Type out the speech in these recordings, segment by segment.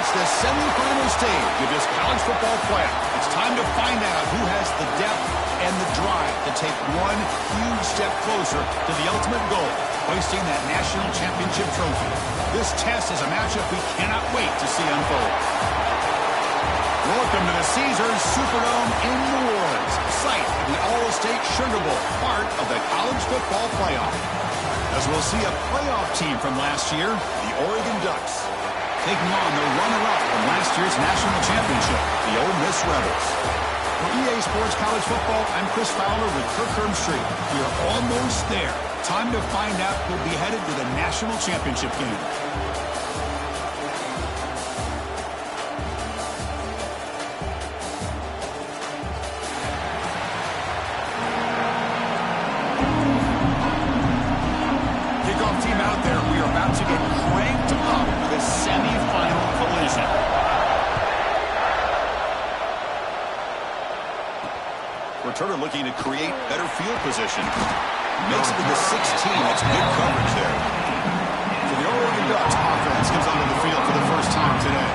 The semifinal stage of this college football playoff. It's time to find out who has the depth and the drive to take one huge step closer to the ultimate goal, hoisting that national championship trophy. This test is a matchup we cannot wait to see unfold. Welcome to the Caesars Superdome in New Orleans, site of the All-State Sugar Bowl, part of the college football playoff. As we'll see a playoff team from last year, the Oregon Ducks, taking on the runner-up from last year's national championship, the Ole Miss Rebels. For EA Sports College Football, I'm Chris Fowler with Kirk Herbstreit. We are almost there. Time to find out who'll be headed to the national championship game. Kickoff team out there. We are about to get cranked up for the semifinal collision. Returner looking to create better field position. Makes it to the 16. That's good coverage there. So the Oregon Ducks offense comes onto the field for the first time today.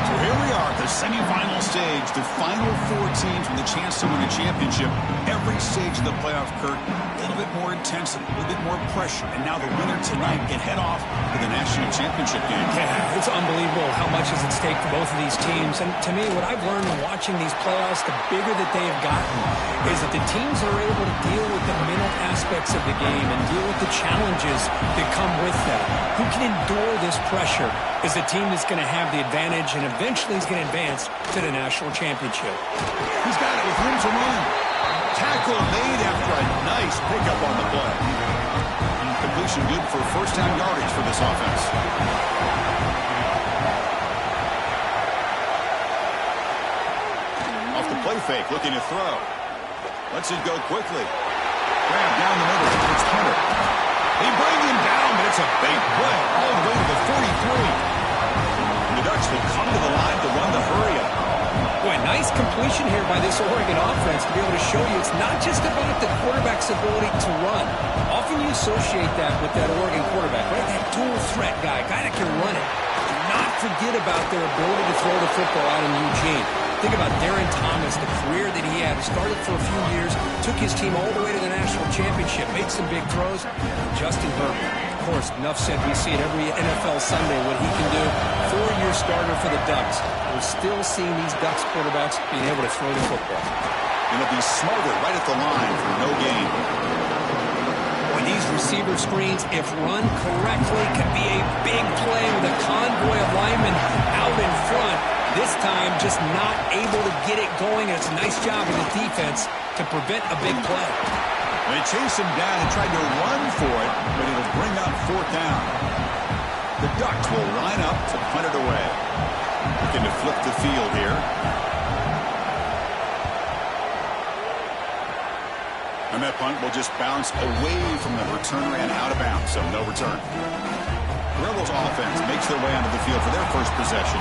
So here we are at the semifinal stage, the final four teams with a chance to win a championship. Every stage of the playoff, Kirk, a little bit more intensity, a little bit more pressure. And now the winner tonight can head off to the national championship game. Yeah, it's unbelievable how much is at stake for both of these teams. And to me, what I've learned in watching these playoffs, the bigger that they have gotten, is that the teams that are able to deal with the mental aspects of the game and deal with the challenges that come with that, who can endure this pressure, is the team that's going to have the advantage and eventually is going to advance to the national championship. He's got it with room to run. Tackle made after a nice pickup on the play. Completion good for first-down yardage for this offense. Off the play fake, looking to throw. Lets it go quickly. Grab down the middle. It's Hunter. They bring him down, but it's a big play all the way to the 43. The Ducks will come to the line to run the hurry-up. Boy, nice completion here by this Oregon offense to be able to show you it's not just about the quarterback's ability to run. Often you associate that with that Oregon quarterback, right? That dual threat guy that can run it. Do not forget about their ability to throw the football out in Eugene. Think about Darren Thomas, the career that he had. Started for a few years, took his team all the way to the national championship, made some big throws. Justin Herbert, of course, enough said. We see it every NFL Sunday what he can do. 4-year starter for the Ducks. We're still seeing these Ducks quarterbacks being able to throw the football. Going to be smarter right at the line for no gain. Boy, these receiver screens, if run correctly, can be a big play with a convoy of linemen out in front. This time, just not able to get it going, and it's a nice job of the defense to prevent a big play. They chase him down and tried to run for it, but it'll bring up fourth down. The Ducks will line up to punt it away. Looking to flip the field here. And that punt will just bounce away from the returner and out of bounds, so no return. Rebels offense makes their way onto the field for their first possession.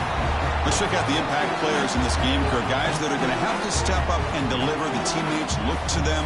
Let's check out the impact players in this game, crew. Guys that are going to have to step up and deliver. The teammates look to them.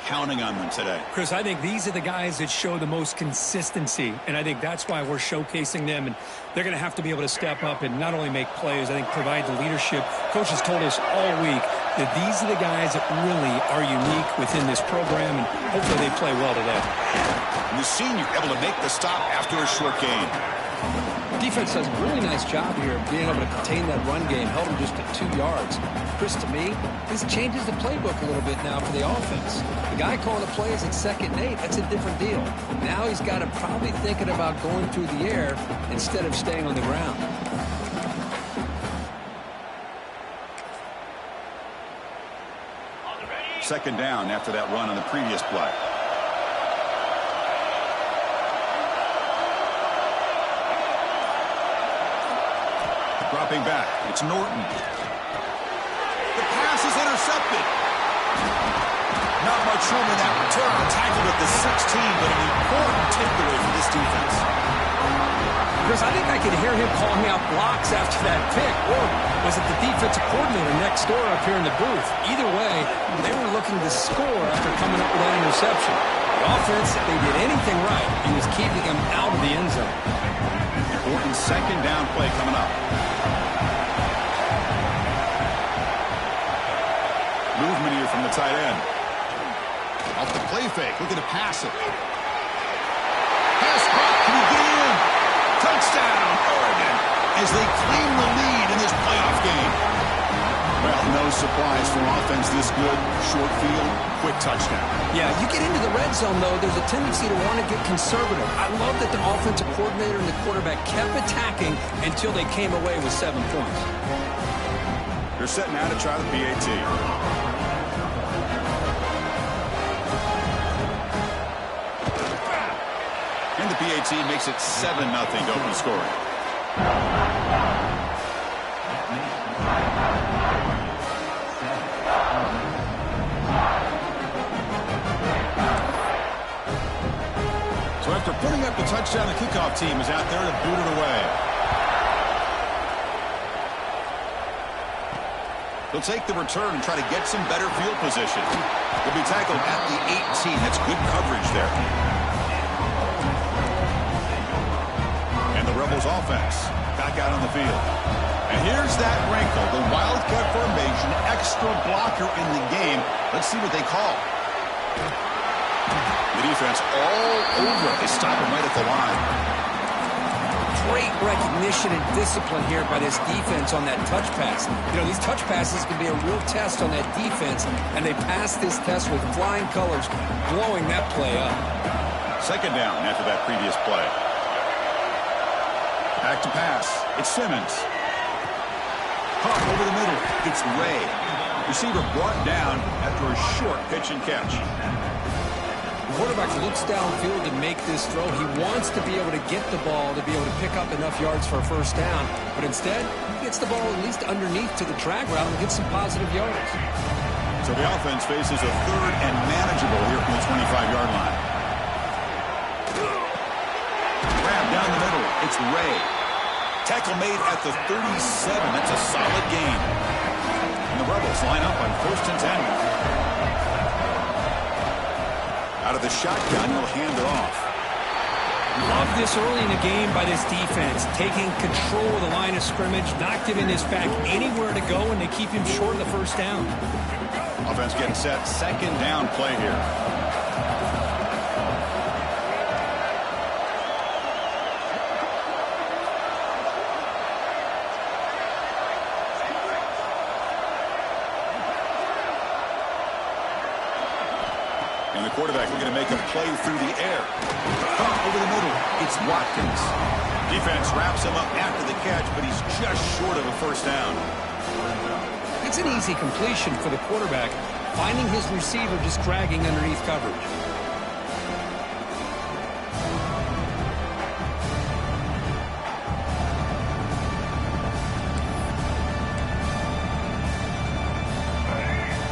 Counting on them today. Chris, I think these are the guys that show the most consistency, and I think that's why we're showcasing them, and they're going to have to be able to step up and not only make plays, I think provide the leadership. Coach has told us all week that these are the guys that really are unique within this program, and hopefully they play well today. And the senior able to make the stop after a short gain. Defense does a really nice job here of being able to contain that run game, held them just at 2 yards. Chris, to me, this changes the playbook a little bit now for the offense. The guy calling the plays at 2nd and 8, that's a different deal. Now he's got to probably thinking about going through the air instead of staying on the ground. Second down after that run on the previous play. Dropping back, it's Norton. The pass is intercepted. Not much room in that return. Tackled at the 16, but an important takeaway for this defense. Chris, I think I could hear him calling out blocks after that pick. Or was it the defensive coordinator next door up here in the booth? Either way, they were looking to score after coming up with that interception. The offense, if they did anything right, he was keeping them out of the end zone. Important second down play coming up. Movement here from the tight end. Off the play fake, looking to pass it. Pass back, can he get in? Touchdown, Oregon, as they claim the lead in this playoff game. Well, no surprise for offense this good. Short field, quick touchdown. Yeah, you get into the red zone, though, there's a tendency to want to get conservative. I love that the offensive coordinator and the quarterback kept attacking until they came away with 7 points. They're setting out to try the PAT. And the PAT makes it 7-0 to open scoring. So after putting up the touchdown, the kickoff team is out there to boot it away. They'll take the return and try to get some better field position. They'll be tackled at the 18. That's good coverage there. And the Rebels offense back out on the field. And here's that wrinkle, the Wildcat formation, extra blocker in the game. Let's see what they call. The defense all over it. They stop him right at the line. Great recognition and discipline here by this defense on that touch pass. You know, these touch passes can be a real test on that defense, and they passed this test with flying colors, blowing that play up. Second down after that previous play. Back to pass. It's Simmons. Caught over the middle. It's Ray. Receiver brought down after a short pitch and catch. The quarterback looks downfield to make this throw. He wants to be able to get the ball to be able to pick up enough yards for a first down. But instead, he gets the ball at least underneath to the drag route and gets some positive yards. So the offense faces a third and manageable here from the 25-yard line. Grab down the middle. It's Ray. Tackle made at the 37. That's a solid gain. And the Rebels line up on 1st and 10. Out of the shotgun, he'll hand it off. Love this early in the game by this defense, taking control of the line of scrimmage, not giving this back anywhere to go, and they keep him short of the first down. Offense getting set. Second down play here. And the quarterback looking to make a play through the air. Over the middle, it's Watkins. Defense wraps him up after the catch, but he's just short of a first down. It's an easy completion for the quarterback, finding his receiver just dragging underneath coverage.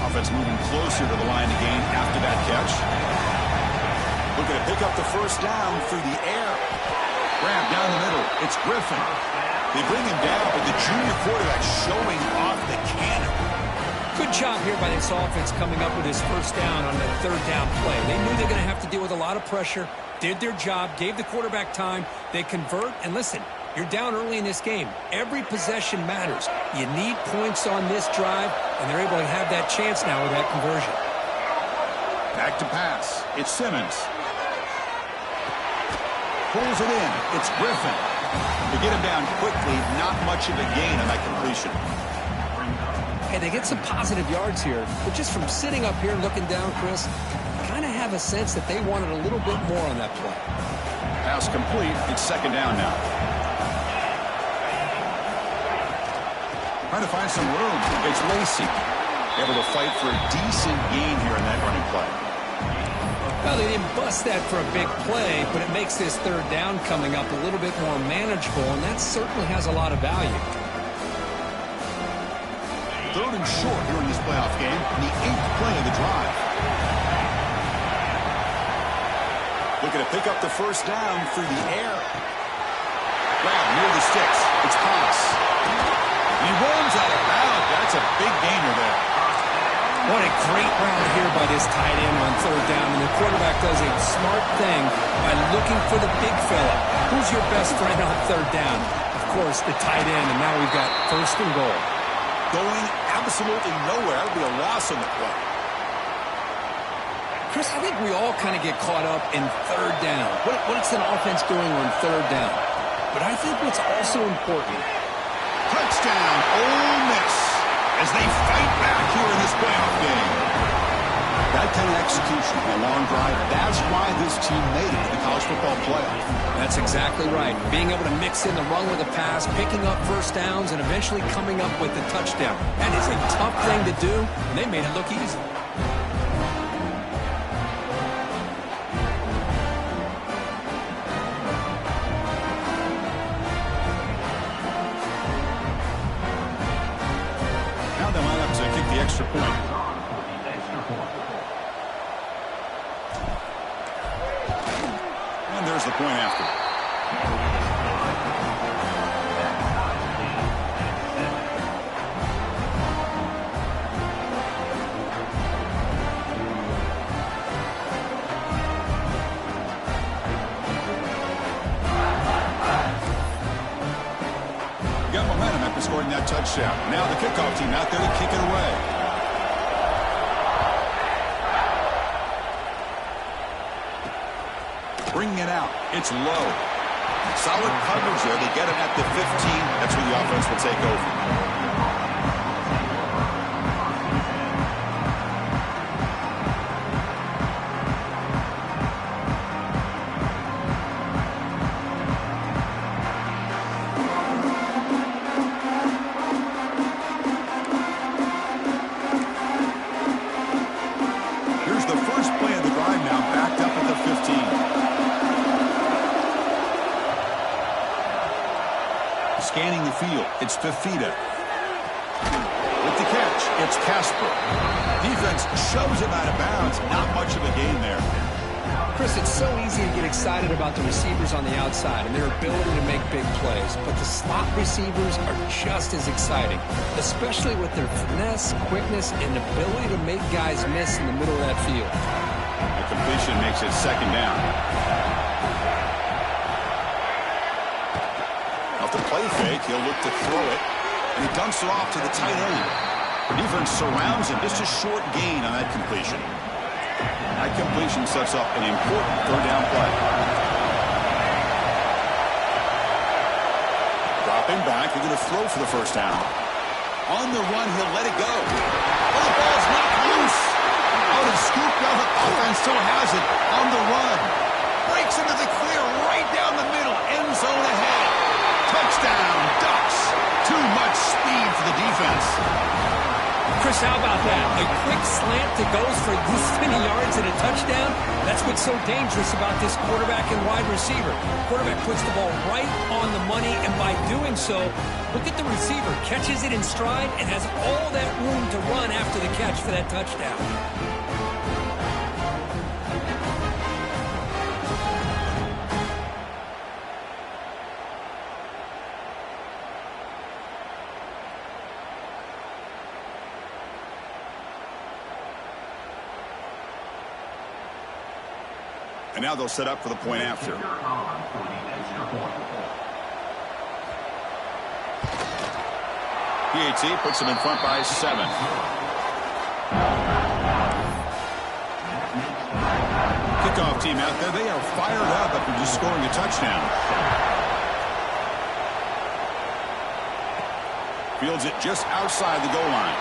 Offense moving closer to the line to gain after that catch. Looking to pick up the first down through the air. Grab down the middle. It's Griffin. They bring him down, but the junior quarterback showing off the cannon. Good job here by this offense coming up with his first down on that third down play. They knew they were going to have to deal with a lot of pressure, did their job, gave the quarterback time. They convert, and listen, you're down early in this game. Every possession matters. You need points on this drive, and they're able to have that chance now with that conversion. Back to pass. It's Simmons. Pulls it in. It's Griffin. To get him down quickly, not much of a gain on that completion. Hey, they get some positive yards here, but just from sitting up here and looking down, Chris, you kind of have a sense that they wanted a little bit more on that play. Pass complete. It's second down now. Trying to find some room. It's Lacey. Able to fight for a decent gain here in that running play. Well, they didn't bust that for a big play, but it makes this third down coming up a little bit more manageable, and that certainly has a lot of value. Third and short here in this playoff game, the 8th play of the drive. Looking to pick up the first down through the air. Grab near the sticks. It's Haas. He runs out of bounds. That's a big gainer there. What a great round here by this tight end on third down, and the quarterback does a smart thing by looking for the big fella. Who's your best friend on third down? Of course, the tight end, and now we've got first and goal. Going absolutely nowhere. It'll be a loss on the play. Chris, I think we all kind of get caught up in third down. What's an offense doing on third down? But I think what's also important. Touchdown, Ole Miss, as they fight back here in this playoff game. That kind of execution, a long drive, that's why this team made it to the college football playoff. That's exactly right. Being able to mix in the run with a pass, picking up first downs, and eventually coming up with the touchdown. That is a tough thing to do, and they made it look easy. Now they line up to kick the extra point. And there's the point after. Got momentum after scoring that touchdown. Now the kickoff team out there to kick it away. Bringing it out. It's low. Solid coverage there. They get him at the 15. That's where the offense will take over. Here's the first play of the drive now, backed up at the 15. Scanning the field, it's Fafita. With the catch, it's Casper. Defense shoves him out of bounds. Not much of a gain there. Chris, it's so easy to get excited about the receivers on the outside and their ability to make big plays, but the slot receivers are just as exciting, especially with their finesse, quickness, and ability to make guys miss in the middle of that field. The completion makes it second down. Off the play fake, he'll look to throw it, and he dumps it off to the tight end. The defense surrounds him, just a short gain on that completion. That completion sets up an important third down play. Dropping back, they're going to throw for the first down. On the run, he'll let it go. Oh, the ball's knocked loose. Out and scooped go. Offense still has it on the run. Breaks into the clear right down the middle. End zone ahead. Touchdown, Ducks. Too much speed for the defense. Chris, how about that? A quick slant that goes for this many yards and a touchdown. That's what's so dangerous about this quarterback and wide receiver. Quarterback puts the ball right on the money, and by doing so, look at the receiver. Catches it in stride and has all that room to run after the catch for that touchdown. And now they'll set up for the point after. PAT puts them in front by 7. Kickoff team out there. They are fired up after just scoring a touchdown. Fields it just outside the goal line.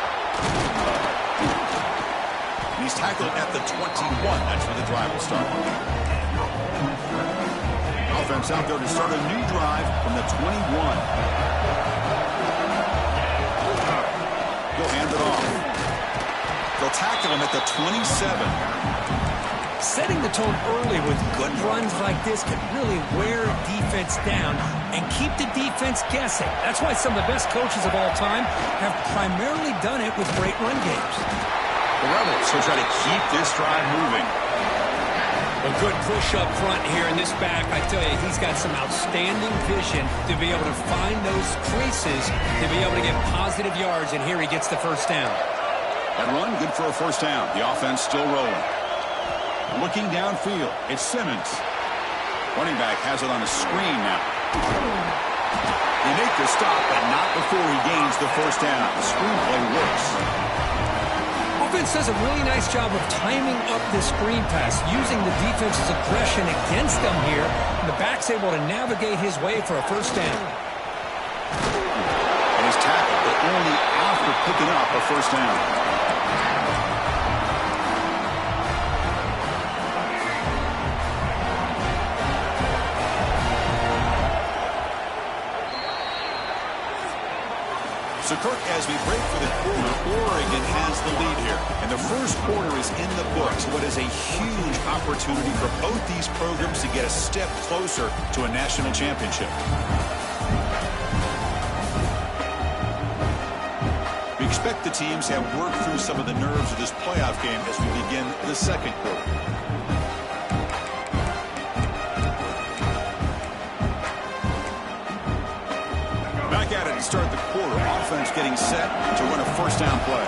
He's tackled at the 21. That's where the drive will start. Offense out there to start a new drive from the 21. He'll hand it off. They'll tackle him at the 27. Setting the tone early with good runs like this can really wear defense down and keep the defense guessing. That's why some of the best coaches of all time have primarily done it with great run games. The Rebels will try to keep this drive moving. A good push up front here in this back. I tell you, he's got some outstanding vision to be able to find those creases, to be able to get positive yards, and here he gets the first down. That run, good for a first down. The offense still rolling. Looking downfield, it's Simmons. Running back has it on a screen now. They make the stop, but not before he gains the first down. The screenplay works. Offense does a really nice job of timing up this screen pass, using the defense's aggression against them here, and the back's able to navigate his way for a first down. And he's tackled, but only after picking up a first down. So, Kirk, as we break for the quarter, Oregon has the lead here. And the first quarter is in the books. What is a huge opportunity for both these programs to get a step closer to a national championship. We expect the teams have worked through some of the nerves of this playoff game as we begin the second quarter. Back at it to start the quarter. Offense getting set to run a first down play.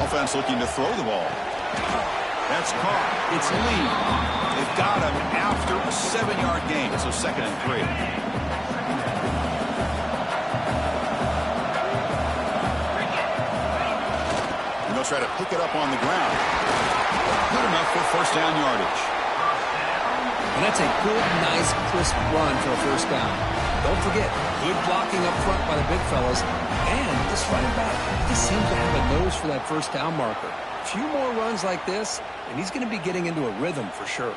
Offense looking to throw the ball. That's caught. It's Lee. They've got him after a 7-yard gain. So 2nd and 3. And they'll try to pick it up on the ground. Good enough for first down yardage. And that's a good, nice, crisp run for a first down. Don't forget, good blocking up front by the big fellas. And this running back just seems to have a nose for that first down marker. A few more runs like this, and he's going to be getting into a rhythm for sure.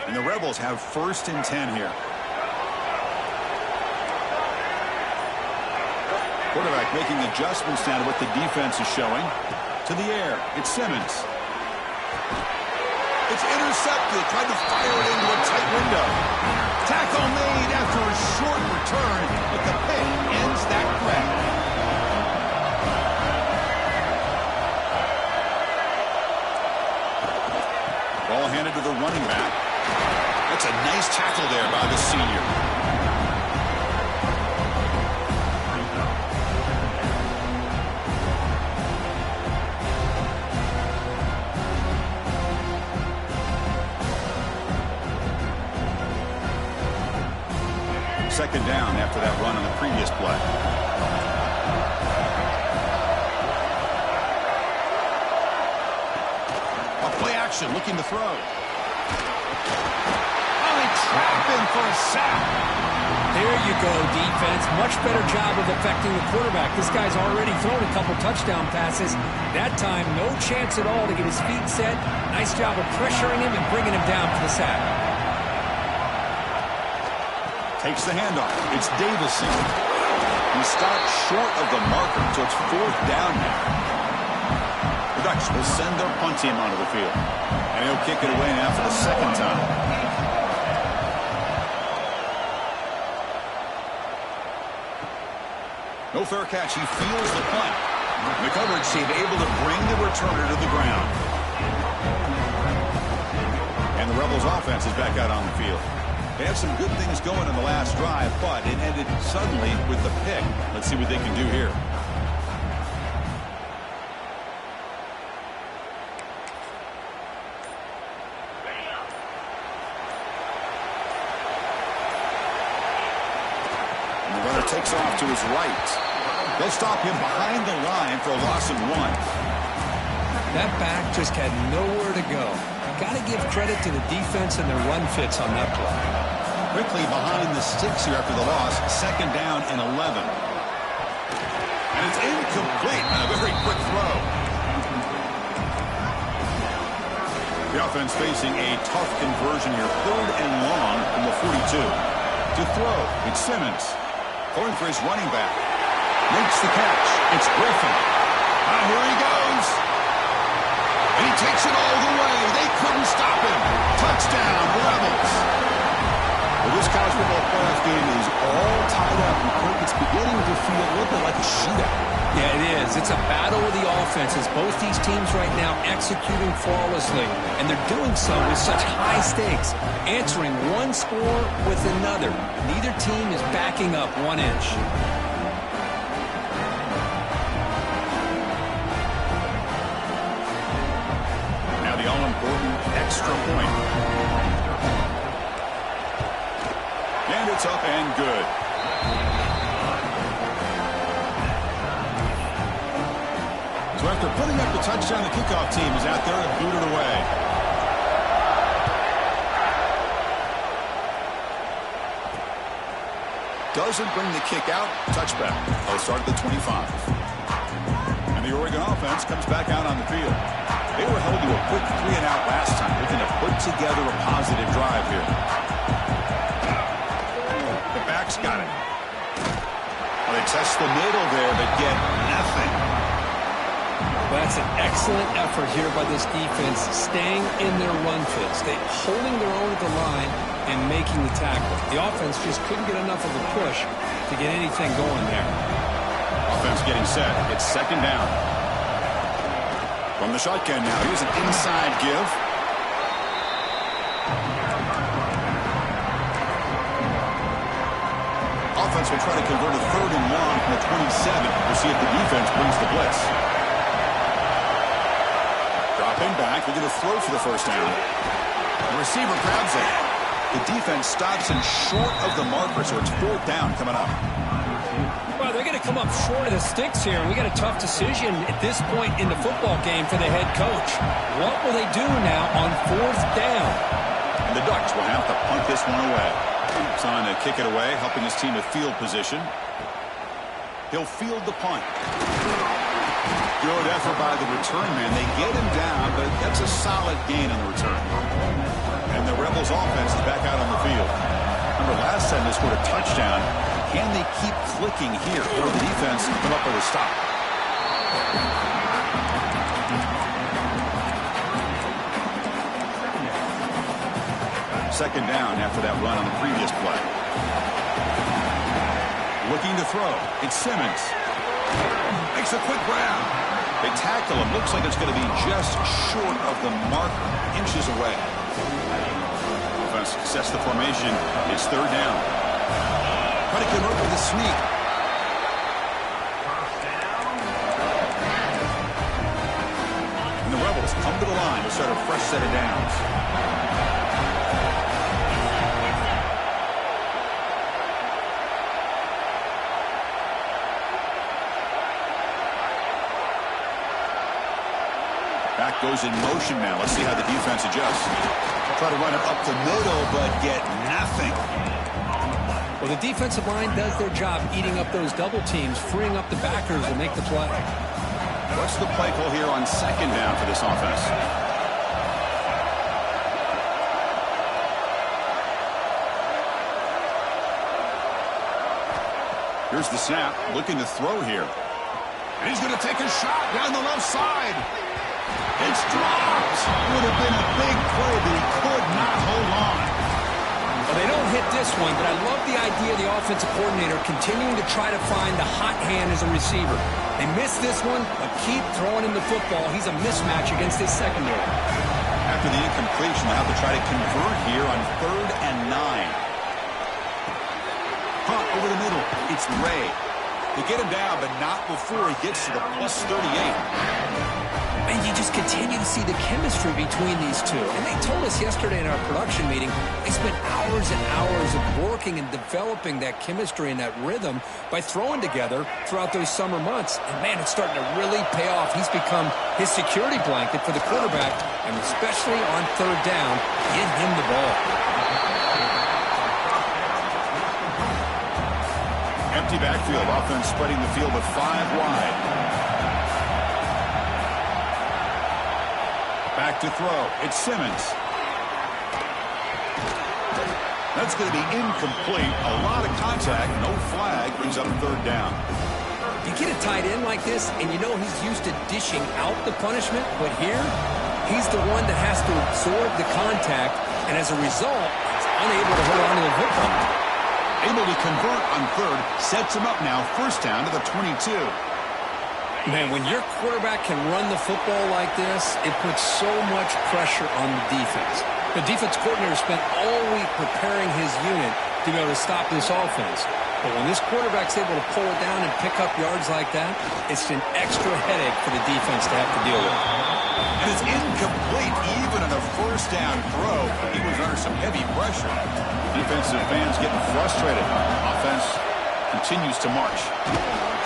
And the Rebels have 1st and 10 here. Quarterback making adjustments down to what the defense is showing. To the air, it's Simmons. It's intercepted, tried to fire it into a tight window. Tackle made after a short return, but the pick ends that threat. Ball handed to the running back. That's a nice tackle there by the senior. Second down after that run on the previous play. A play action looking to throw. Finally trap him for a sack. There you go, defense. Much better job of affecting the quarterback. This guy's already thrown a couple touchdown passes. That time, no chance at all to get his feet set. Nice job of pressuring him and bringing him down for the sack. Takes the handoff. It's Davison. He stopped short of the marker, so it's 4th down now. The Ducks will send their punt team onto the field. And he'll kick it away now for the 2nd time. No fair catch. He feels the punt. The coverage team able to bring the returner to the ground. And the Rebels offense is back out on the field. They had some good things going in the last drive, but it ended suddenly with the pick. Let's see what they can do here. And the runner takes off to his right. They'll stop him behind the line for a loss of 1. That back just had nowhere to go. Got to give credit to the defense and their run fits on that play. Quickly behind the sticks here after the loss. 2nd down and 11. And it's incomplete on a very quick throw. The offense facing a tough conversion here. 3rd and long from the 42. To throw, it's Simmons. Going for his running back. Makes the catch. It's Griffin. Here he goes. And he takes it all the way. They couldn't stop him. Touchdown, Rebels. Well, this college football playoff game is all tied up. And it's beginning to feel a little bit like a shootout. Yeah, it is. It's a battle of the offenses. Both these teams right now executing flawlessly. And they're doing so with such high stakes. Answering one score with another. Neither team is backing up 1 inch. All-important extra point. And it's up and good. So after putting up the touchdown, the kickoff team is out there to boot it away. Doesn't bring the kick out. Touchback. They'll start at the 25. And the Oregon offense comes back out on the field. They were held to a quick 3-and-out last time, looking to put together a positive drive here. The back's got it. Well, they test the middle there, but get nothing. Well, that's an excellent effort here by this defense, staying in their run fits. They holding their own at the line and making the tackle. The offense just couldn't get enough of a push to get anything going there. Offense getting set. It's 2nd down. From the shotgun now, here's an inside give. Offense will try to convert a 3rd and long from the 27. We'll see if the defense brings the blitz. Dropping back, they're going to throw for the 1st down. The receiver grabs it. The defense stops him short of the marker, so it's 4th down coming up. Well, they're going to come up short of the sticks here. We got a tough decision at this point in the football game for the head coach. What will they do now on 4th down? And the Ducks will have to punt this one away. It's on to kick it away, helping his team with field position. He'll field the punt. Good effort by the return man. They get him down, but that's a solid gain on the return. And the Rebels offense is back out on the field. Remember, last time they scored a touchdown. Can they keep clicking here, or the defense come up with a stop? 2nd down after that run on the previous play. Looking to throw. It's Simmons. Makes a quick grab. They tackle him. Looks like it's going to be just short of the marker, inches away. Offense sets the formation. It's 3rd down. Try to convert with a sneak. And the Rebels come to the line to start a fresh set of downs. Back quarterback goes in motion now. Let's see how the defense adjusts. Try to run it up the middle, but get nothing. Well, the defensive line does their job eating up those double teams, freeing up the backers to make the play. What's the play call here on second down for this offense? Here's the snap, looking to throw here. And he's going to take a shot down the left side. It's dropped. Would have been a big play, but he could not hold on. Well, they don't hit this one, but I love the idea of the offensive coordinator continuing to try to find the hot hand as a receiver. They missed this one, but keep throwing him the football. He's a mismatch against his secondary. After the incompletion, they'll have to try to convert here on 3rd and 9. Hunt over the middle. It's Ray. They get him down, but not before he gets to the plus 38. And you just continue to see the chemistry between these two. And they told us yesterday in our production meeting, they spent hours and hours of working and developing that chemistry and that rhythm by throwing together throughout those summer months. And, man, it's starting to really pay off. He's become his security blanket for the quarterback, and especially on 3rd down, get him the ball. Empty backfield. Offense spreading the field with 5 wide. Back to throw. It's Simmons. That's going to be incomplete. A lot of contact. No flag. Brings up 3rd down. You get a tight end like this, and you know he's used to dishing out the punishment, but here, he's the one that has to absorb the contact, and as a result, he's unable to hold on to the football. Able to convert on 3rd. Sets him up now. 1st down to the 22. Man, when your quarterback can run the football like this, it puts so much pressure on the defense. The defense coordinator spent all week preparing his unit to be able to stop this offense. But when this quarterback's able to pull it down and pick up yards like that, it's an extra headache for the defense to have to deal with. And it's incomplete even on a 1st down throw. He was under some heavy pressure. Defensive fans getting frustrated. Offense continues to march.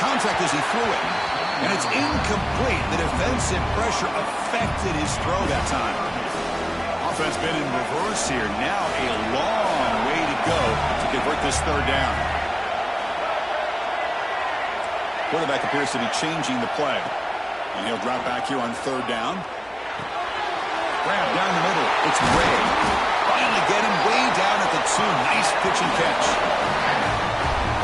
Contact as he threw it. And it's incomplete. The defensive pressure affected his throw that time. Offense been in reverse here. Now a long way to go to convert this 3rd down. Quarterback appears to be changing the play. And he'll drop back here on 3rd down. Grab down the middle. It's Ray. Finally get him way down at the 2. Nice pitch and catch.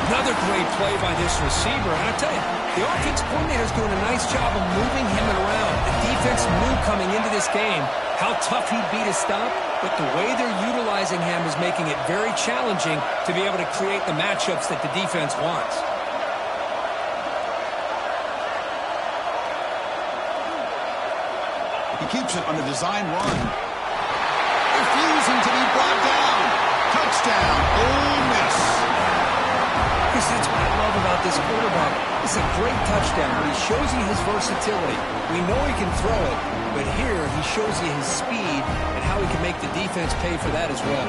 Another great play by this receiver. And I tell you, the offense coordinator is doing a nice job of moving him around. The defense knew coming into this game how tough he'd be to stop, but the way they're utilizing him is making it very challenging to be able to create the matchups that the defense wants. He keeps it on the design run. Refusing to be brought down. Touchdown, Ole Miss. That's what I love about this quarterback. It's a great touchdown, but he shows you his versatility. We know he can throw it, but here he shows you his speed and how he can make the defense pay for that as well.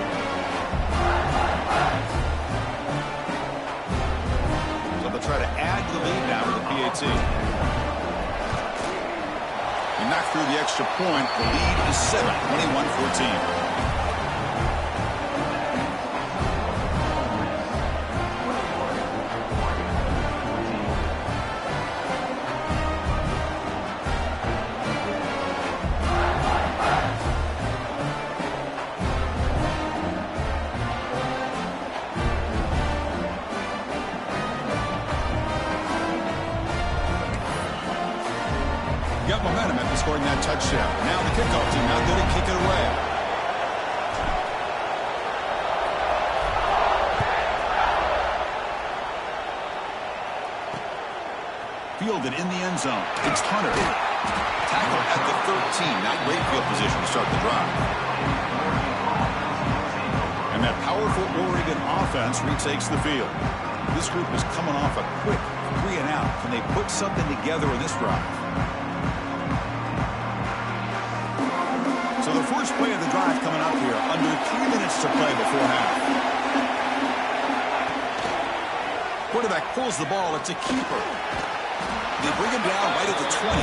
So they'll try to add to the lead now with the PAT. He knocked through the extra point. The lead is 7, 21-14. Got momentum after scoring that touchdown. Now the kickoff team out there to kick it away. Fielded in the end zone. It's Hunter. Tackle at the 13. Not great field position to start the drive. And that powerful Oregon offense retakes the field. This group is coming off a quick 3 and out. Can they put something together in this drive? So the first play of the drive coming up here, under 3 minutes to play before half. Quarterback pulls the ball. It's a keeper. They bring him down right at the 20.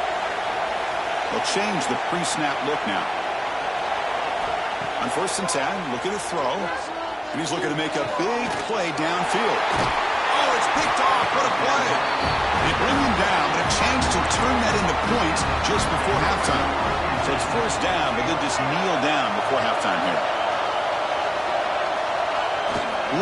They'll change the pre-snap look now. On 1st and 10, looking to throw. And he's looking to make a big play downfield. Oh, it's picked off. What a play. They bring him down, but a chance to turn that into points just before halftime. So it's 1st down, but they just kneel down before halftime here.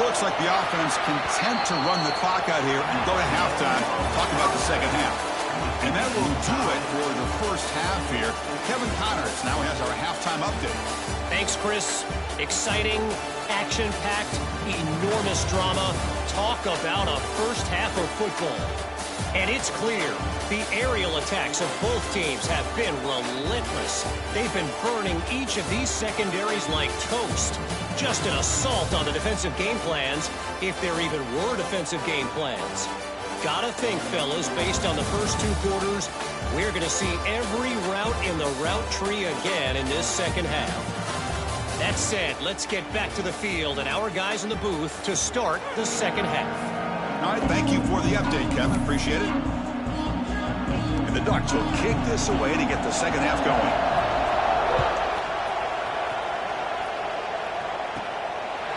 Looks like the offense content to run the clock out here and go to halftime. Talk about the second half. And that will do it for the first half here. Kevin Connors now has our halftime update. Thanks, Chris. Exciting, action-packed, enormous drama. Talk about a first half of football. And it's clear the aerial attacks of both teams have been relentless. They've been burning each of these secondaries like toast. Just an assault on the defensive game plans, if there even were defensive game plans. Gotta think, fellas, based on the first 2 quarters, we're going to see every route in the route tree again in this second half. That said, let's get back to the field and our guys in the booth to start the second half. All right, thank you for the update, Kevin. Appreciate it. And the Ducks will kick this away to get the second half going.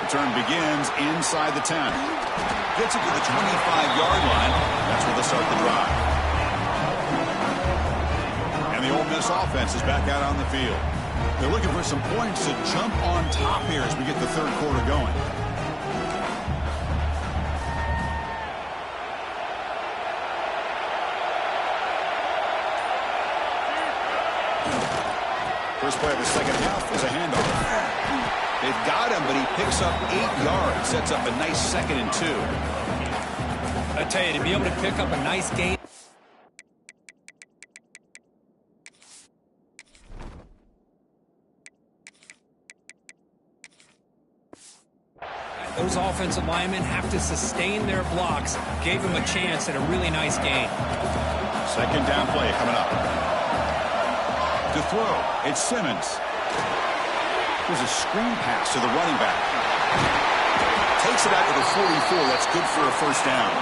Return begins inside the 10. Gets it to the 25-yard line. That's where they'll start the drive. And the Ole Miss offense is back out on the field. They're looking for some points to jump on top here as we get the third quarter going. First play of the second half is a handoff. They've got him, but he picks up 8 yards. Sets up a nice 2nd and 2. I tell you, to be able to pick up a nice gain. Those offensive linemen have to sustain their blocks. Gave him a chance at a really nice gain. Second down play coming up. To throw, it's Simmons. There's a screen pass to the running back. Takes it out to the 44. That's good for a first down.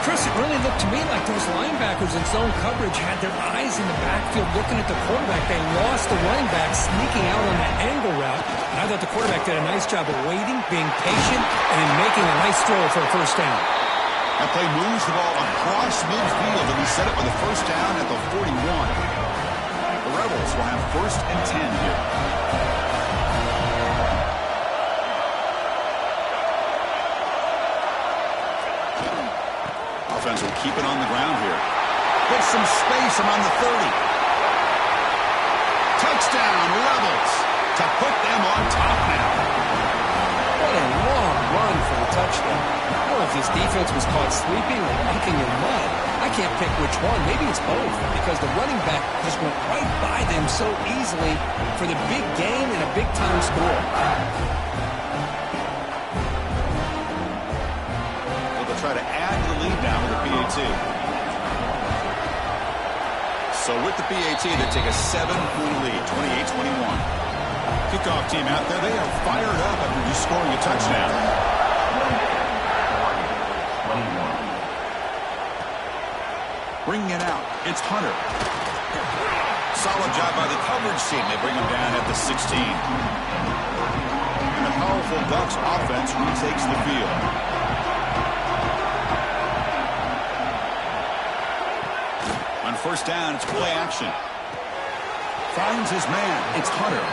Chris, it really looked to me like those linebackers in zone coverage had their eyes in the backfield looking at the quarterback. They lost the running back sneaking out on that angle route. And I thought the quarterback did a nice job of waiting, being patient, and then making a nice throw for a first down. That play moves the ball across midfield, and he set it with a first down at the 41. The Rebels will have 1st and 10 here. Offense will keep it on the ground here. Gets some space around the 30. Touchdown, Rebels, to put them on top now. What a long run for the touchdown. I don't know if this defense was caught sleeping or walking in mud. I can't pick which one. Maybe it's both, because the running back just went right by them so easily for the big gain and a big-time score. They'll try to add to the lead now with the PAT. So with the PAT, they take a 7-point lead, 28-21. Kickoff team out there, they are fired up after just scoring a touchdown. Bringing it out, it's Hunter. Solid job by the coverage team. They bring him down at the 16. And the powerful Ducks offense retakes the field. On first down, it's play action. Finds his man, it's Hunter.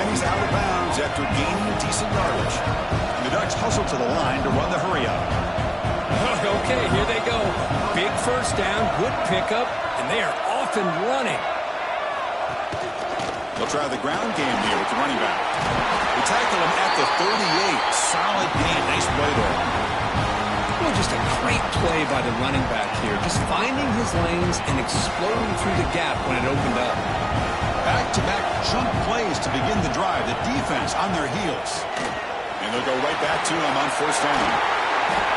And he's out of bounds after gaining decent yardage. And the Ducks hustle to the line to run the hurry up. Okay, here they go. Big first down, good pickup, and they are off and running. They'll try the ground game here with the running back. They tackle him at the 38. Solid gain. Nice play there. Well, just a great play by the running back here. Just finding his lanes and exploding through the gap when it opened up. Back-to-back chunk plays to begin the drive. The defense on their heels. And they'll go right back to him on first down.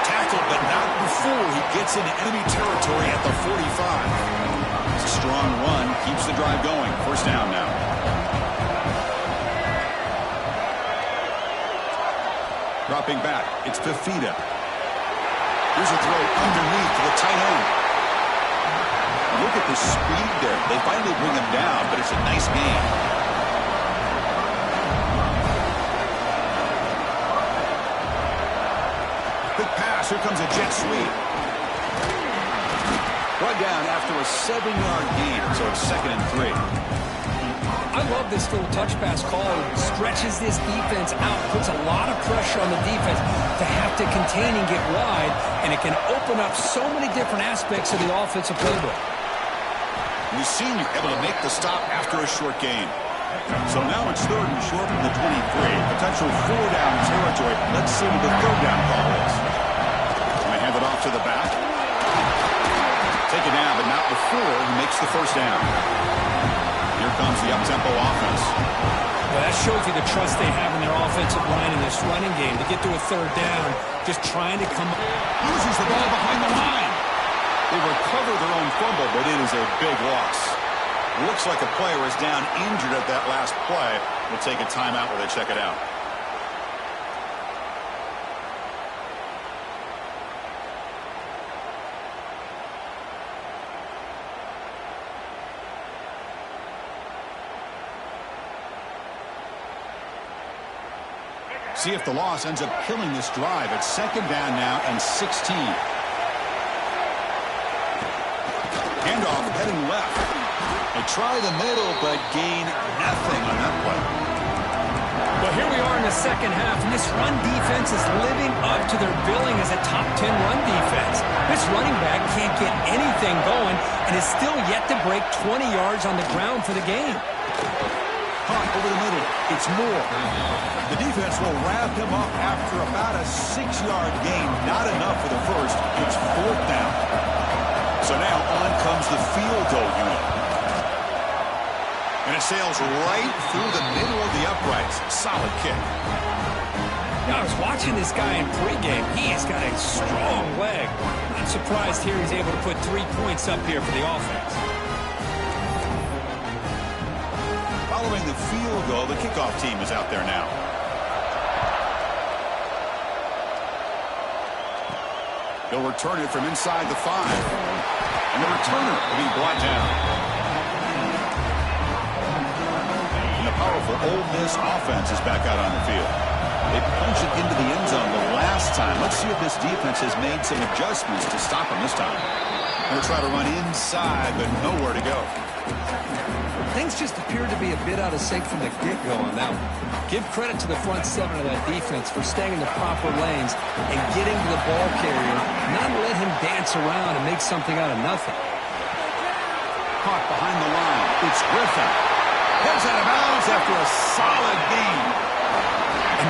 Tackled, but not before he gets into enemy territory at the 45. It's a strong run. Keeps the drive going. First down now. Dropping back. It's Fafita. Here's a throw underneath to the tight end. look at the speed there. They finally bring him down, but it's a nice gain. Quick pass. Here comes a jet sweep. Brought down after a 7-yard gain, so it's 2nd and 3. I love this little touch pass call. It stretches this defense out, puts a lot of pressure on the defense to have to contain and get wide, and it can open up so many different aspects of the offensive playbook. We've seen you're able to make the stop after a short gain. So now it's 3rd and short from the 23. Potential 4-down territory. Let's see what the 3rd down call is. They hand it off to the back. Take it down, but not before he makes the 1st down. Here comes the up-tempo offense. Well, that shows you the trust they have in their offensive line in this running game to get to a 3rd down, just trying to come up. Loses the ball behind the line. They recover their own fumble, but it is a big loss. Looks like a player is down injured at that last play. We'll take a timeout while they check it out. See if the loss ends up killing this drive. It's 2nd down now and 16. Handoff heading left. They try the middle, but gain nothing on that play. Well, here we are in the 2nd half, and this run defense is living up to their billing as a top 10 run defense. This running back can't get anything going and is still yet to break 20 yards on the ground for the game. Hunt over the middle. It's Moore. The defense will wrap him up after about a 6-yard gain. Not enough for the first. It's 4th down. So now on comes the field goal unit. And it sails right through the middle of the uprights. Solid kick. Now, I was watching this guy in pregame. He has got a strong leg. I'm surprised here he's able to put 3 points up here for the offense. Following the field goal, the kickoff team is out there now. They'll return it from inside the 5. And the returner will be brought down. And the powerful Ole Miss offense is back out on the field. They punched it into the end zone the last time. Let's see if this defense has made some adjustments to stop them this time. Going to try to run inside, but nowhere to go. Things just appear to be a bit out of sync from the get-go on that one. Give credit to the front 7 of that defense for staying in the proper lanes and getting to the ball carrier, not let him dance around and make something out of nothing. Caught behind the line. It's Griffin. Heads out of bounds after a solid gain.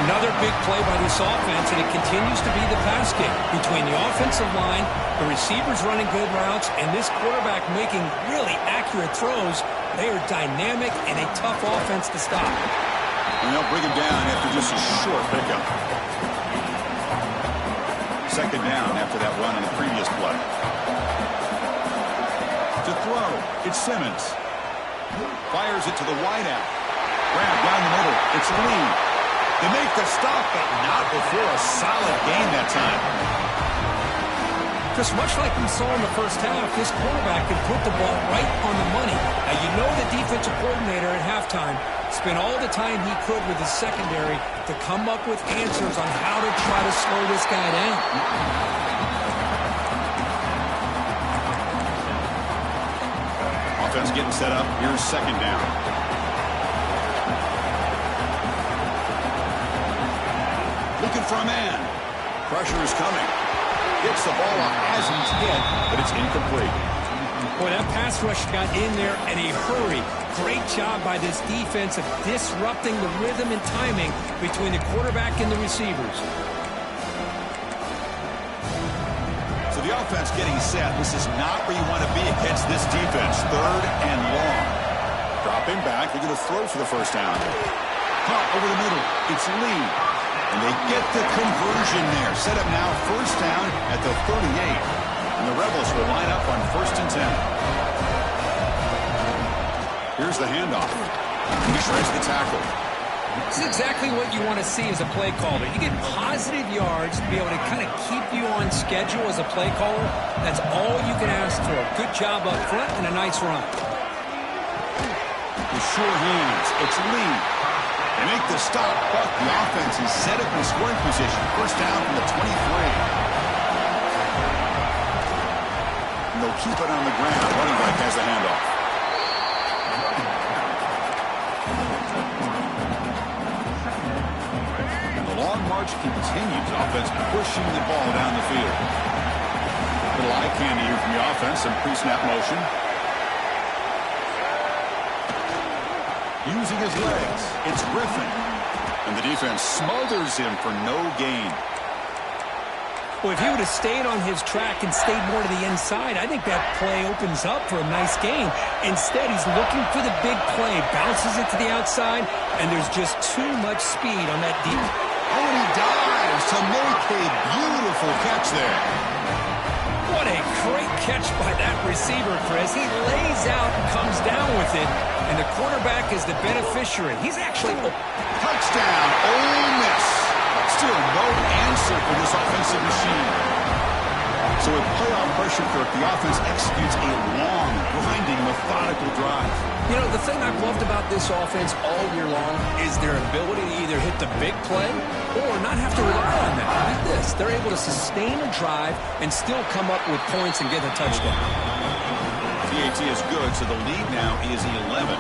Another big play by this offense, and it continues to be the pass game between the offensive line, the receivers running good routes, and this quarterback making really accurate throws. They are dynamic and a tough offense to stop. And they'll bring him down after just a short pickup. 2nd down after that run on the previous play. To throw, it's Simmons. Fires it to the wideout. Grab down the middle. It's Lee. They make the stop, but not before a solid gain that time. Just much like we saw in the first half, this quarterback could put the ball right on the money. Now, you know the defensive coordinator at halftime spent all the time he could with his secondary to come up with answers on how to try to slow this guy down. Offense getting set up. Here's 2nd down. Looking for a man. Pressure is coming. Gets the ball off as he's hit, but it's incomplete. Boy, that pass rush got in there in a hurry. Great job by this defense of disrupting the rhythm and timing between the quarterback and the receivers. So the offense getting set. This is not where you want to be against this defense. 3rd and long. Dropping back. They're going to throw for the 1st down. Caught over the middle. It's Lee. And they get the conversion there. Set up now 1st down at the 38. And the Rebels will line up on 1st and 10. Here's the handoff. He shreds the tackle. This is exactly what you want to see as a play caller. You get positive yards to be able to kind of keep you on schedule as a play caller. That's all you can ask for. Good job up front and a nice run. With sure hands, it's Lee. They make the stop, but the offense is set up in scoring position. First down from the 23. And they'll keep it on the ground. Running back has the handoff. Long march continues. Offense pushing the ball down the field. Little eye candy here from the offense. Some pre-snap motion. Using his legs. It's Griffin. And the defense smothers him for no gain. Well, if he would have stayed on his track and stayed more to the inside, I think that play opens up for a nice gain. Instead, he's looking for the big play. Bounces it to the outside, and there's just too much speed on that deep. Oh, and he dives to make a beautiful catch there. What a great catch by that receiver, Chris. He lays out and comes down with it, and the quarterback is the beneficiary. He's actually... Touchdown, Ole Miss. Still no answer for this offensive machine. So with playoff pressure, Kirk, the offense executes a long, grinding, methodical drive. You know, the thing I've loved about this offense all year long is their ability to either hit the big play or not have to rely on that. Look at this. They're able to sustain a drive and still come up with points and get a touchdown. TAT is good, so the lead now is 11.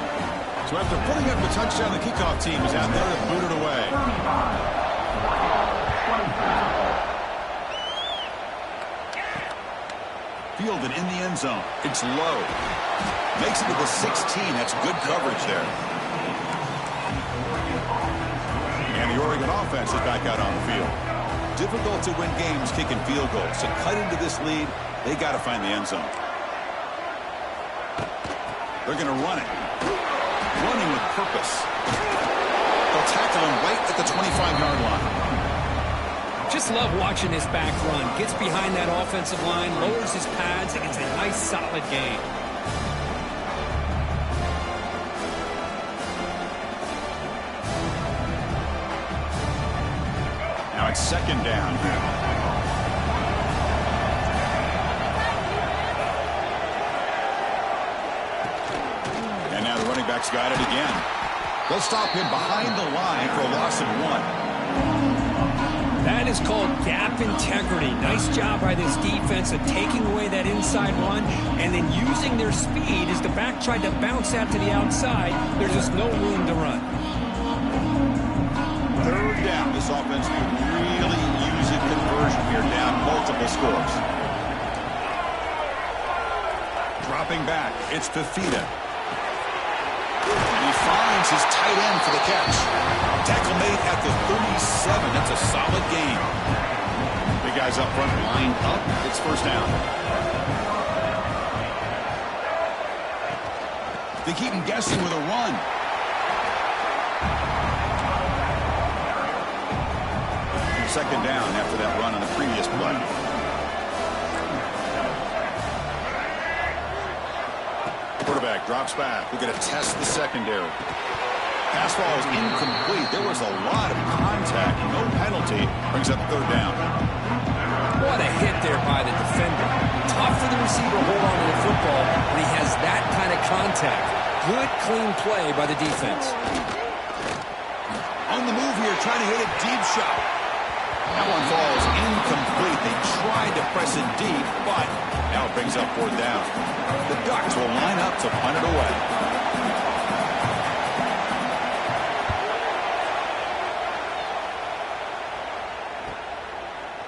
So after putting up the touchdown, the kickoff team is out there to boot it away. Fielded in the end zone. It's low. Makes it to the 16. That's good coverage there. And the Oregon offense is back out on the field. Difficult to win games kicking field goals. To cut into this lead, they got to find the end zone. They're going to run it. Running with purpose. They'll tackle him right at the 25-yard line. Just love watching this back run. Gets behind that offensive line, lowers his pads, and it's a nice, solid game. Now it's second down here. And now the running back's got it again. They'll stop him behind the line for a loss of 1. That is called gap integrity. Nice job by this defense of taking away that inside run and then using their speed as the back tried to bounce out to the outside. There's just no room to run. Third down. This offense could really use a conversion here, down multiple scores. Dropping back. It's Fafita. And he finds his tight end for the catch. Tackle made at the 37. That's a solid gain. Big guys up front line up. It's first down. They keep him guessing with a run. Second down after that run on the previous play. Quarterback drops back. We're going to test the secondary. Pass ball is incomplete. There was a lot of contact. No penalty. Brings up third down. What a hit there by the defender. Tough for the receiver to hold on to the football when he has that kind of contact. Good, clean play by the defense. On the move here, trying to hit a deep shot. That one falls incomplete. They tried to press it deep, but now it brings up fourth down. The Ducks will line up to punt it away.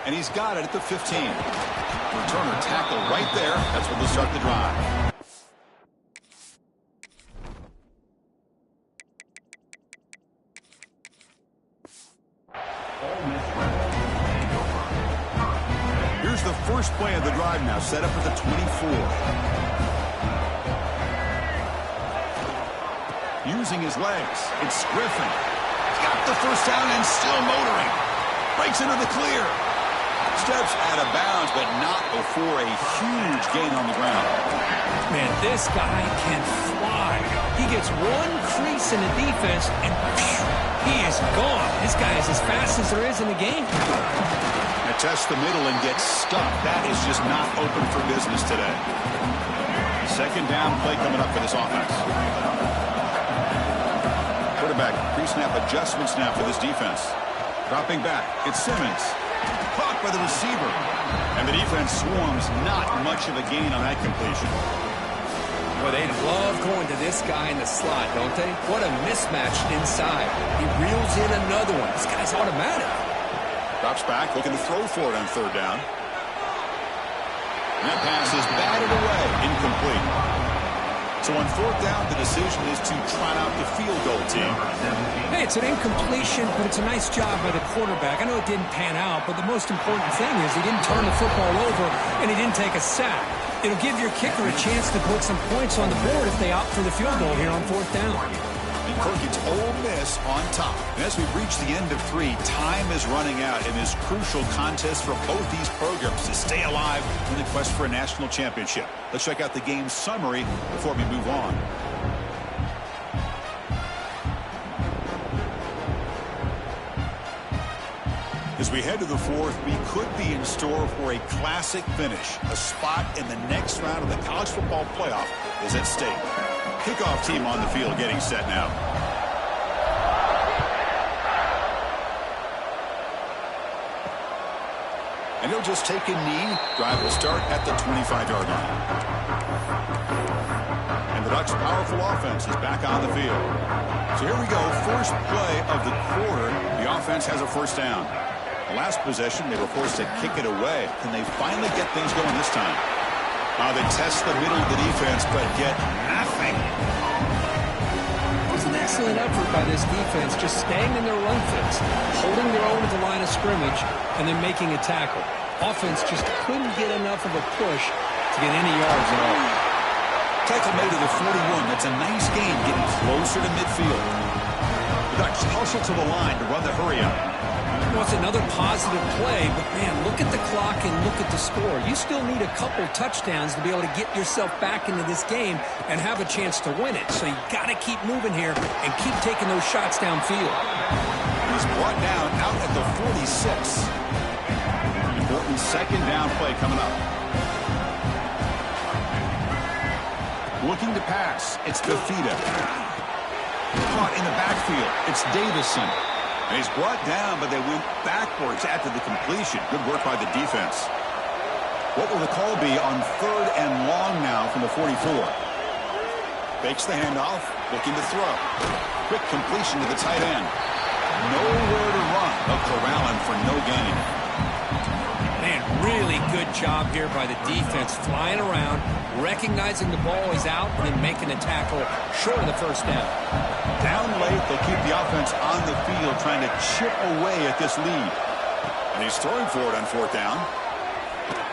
And he's got it at the 15. Returner tackle right there. That's where they'll start the drive. Here's the first play of the drive now, set up at the 24. Using his legs, it's Griffin. He's got the first down and still motoring. Breaks into the clear. Steps out of bounds, but not before a huge gain on the ground. Man, this guy can fly. He gets one crease in the defense, and He is gone. This guy is as fast as there is in the game. Test the middle and get stuck. That is just not open for business today. Second down play coming up for this offense. Quarterback pre-snap adjustments now for this defense. Dropping back. It's Simmons. Caught by the receiver. And the defense swarms. Not much of a gain on that completion. Well, they love going to this guy in the slot, don't they? What a mismatch inside. He reels in another one. This guy's automatic. Drops back, looking to throw for it on third down. And that pass is batted away, incomplete. So on fourth down, the decision is to trot out the field goal team. Hey, it's an incompletion, but it's a nice job by the quarterback. I know it didn't pan out, but the most important thing is he didn't turn the football over and he didn't take a sack. It'll give your kicker a chance to put some points on the board if they opt for the field goal here on fourth down. Perkins Ole Miss on top. And as we reach the end of 3, time is running out in this crucial contest for both these programs to stay alive in the quest for a national championship. Let's check out the game summary before we move on. As we head to the fourth, we could be in store for a classic finish. A spot in the next round of the college football playoff is at stake. Kickoff team on the field getting set now. And he'll just take a knee. Drive will start at the 25-yard line. And the Ducks' powerful offense is back on the field. So here we go. First play of the quarter. The offense has a first down. Last possession, they were forced to kick it away. Can they finally get things going this time? Now they test the middle of the defense, but get nothing. It was an excellent effort by this defense, just staying in their run fits, holding their own at the line of scrimmage, and then making a tackle. Offense just couldn't get enough of a push to get any yards at all. Tackle made to the 41. That's a nice gain, getting closer to midfield. The Ducks hustle to the line to run the hurry up. Well, it's another positive play, but man, look at the clock and look at the score. You still need a couple touchdowns to be able to get yourself back into this game and have a chance to win it. So you got to keep moving here and keep taking those shots downfield. He's brought down out at the 46. Important second down play coming up. Looking to pass. It's Bafita. Caught in the backfield. It's Davison. And he's brought down, but they went backwards after the completion. Good work by the defense. What will the call be on third and long now from the 44? Fakes the handoff, looking to throw. Quick completion to the tight end. Nowhere to run. They'll corral him for no gain. Man, really good job here by the defense, flying around, recognizing the ball is out, and then making a tackle short of the first down. Down late, they'll keep the offense on the field, trying to chip away at this lead. And he's throwing for it on fourth down.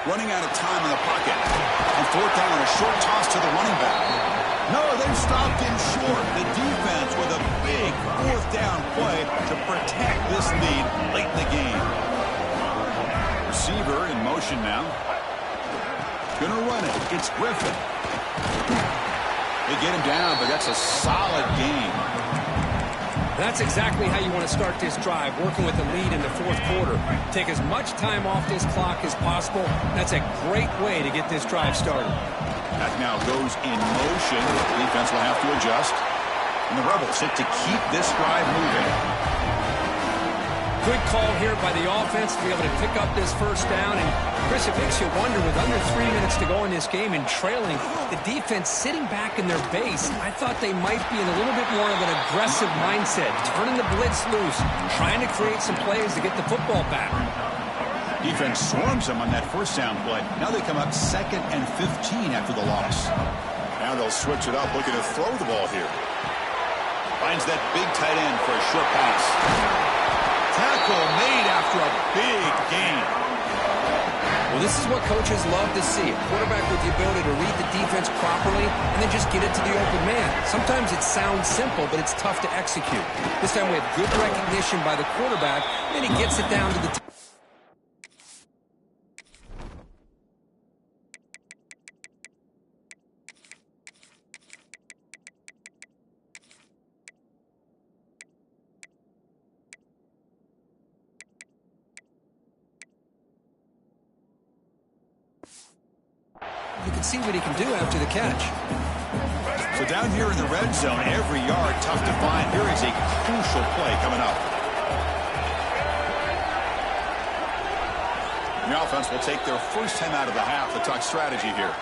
Running out of time in the pocket. On fourth down, a short toss to the running back. No, they've stopped him short. The defense with a big fourth down play to protect this lead late in the game. Receiver in motion now. Gonna run it. It's Griffin. They get him down, but that's a solid game. That's exactly how you want to start this drive, working with the lead in the fourth quarter. Take as much time off this clock as possible. That's a great way to get this drive started. That now goes in motion. Defense will have to adjust. And the Rebels look to keep this drive moving. Good call here by the offense to be able to pick up this first down. And, Chris, it makes you wonder, with under 3 minutes to go in this game and trailing, the defense sitting back in their base, I thought they might be in a little bit more of an aggressive mindset, turning the blitz loose, trying to create some plays to get the football back. Defense swarms them on that first down play. Now they come up 2nd and 15 after the loss. Now they'll switch it up, looking to throw the ball here. Finds that big tight end for a short pass. Tackle made after a big gain. Well, this is what coaches love to see. A quarterback with the ability to read the defense properly and then just get it to the open man. Sometimes it sounds simple, but it's tough to execute. This time we have good recognition by the quarterback, and he gets it down to the Let's see what he can do after the catch. So down here in the red zone, every yard tough to find. Here is a crucial play coming up. The offense will take their first time out of the half to talk strategy here.